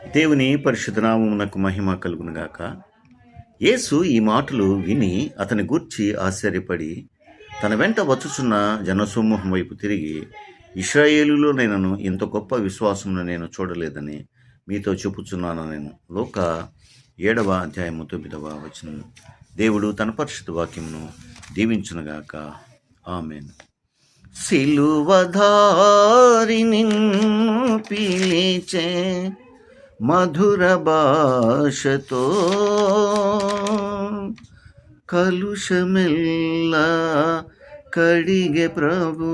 దేవుని పరిశుద్ధ నామమునకు మహిమ కలుగునుగాక. యేసు ఈ మాటలు విని అతని గూర్చి ఆశ్చర్యపడి తన వెంట వచ్చుచున్న జనసమూహం వైపు తిరిగి, ఇశ్రాయేలులోనైనను ఇంత గొప్ప విశ్వాసమును నేను చూడలేదని మీతో చెప్పుచున్నాను. నేను లోక 7వ అధ్యాయము 9వ వచనం. దేవుడు తన పరిశుద్ధ వాక్యమును దీవించునుగాక. ఆమేన్. సిలువధారి నిన్ను పిలిచే మధుర భాషతో కలుషమెల్లా కడిగే ప్రభు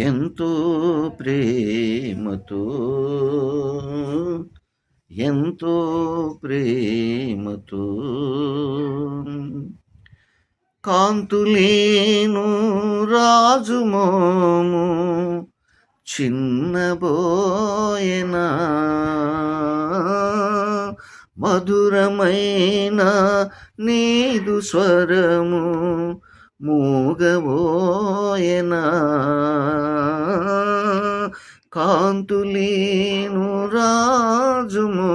ఎంతో ప్రేమతో, ఎంతో ప్రేమతో. కాంతులేను రాజుమోము చిన్నబోయనా, మధురమైన నీదు స్వరము మూగబోయనా. కాంతులేను రాజుమోము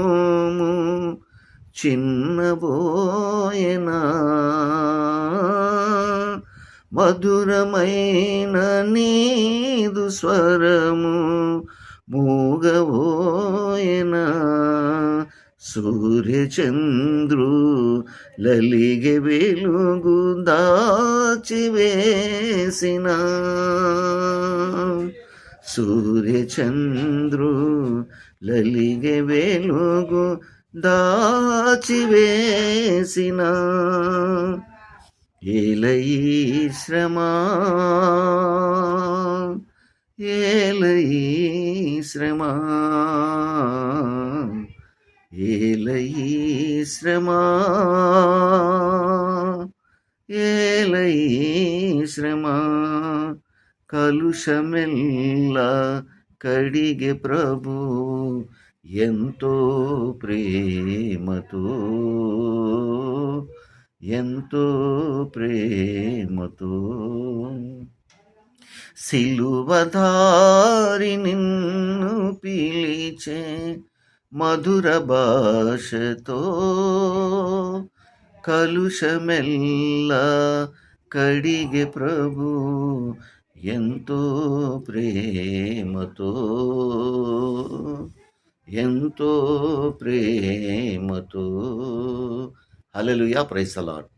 చిన్నబోయనా, మధురమైన నీదు స్వరము మూగబోయనా. సూర్యచంద్రు లలిగే వెలుగు దాచివేసిన, సూర్యచంద్రు లలిగే వెలుగు దాచివేసిన. ఏలయి శ్రమా, ఏలయి శ్రమా, ఏలయి శ్రమా, ఏలయి శ్రమా. కలుషమెల్లా కడిగే ప్రభు ఎంతో ప్రేమతో, ఎంతో ప్రేమతో. సిలువధారి నిన్ను పిలిచే మధుర భాషతో కలుషమెల్లా కడిగే ప్రభు ఎంతో ప్రేమతో, ఎంతో ప్రేమతో. హల్లెలూయా. Praise the lord.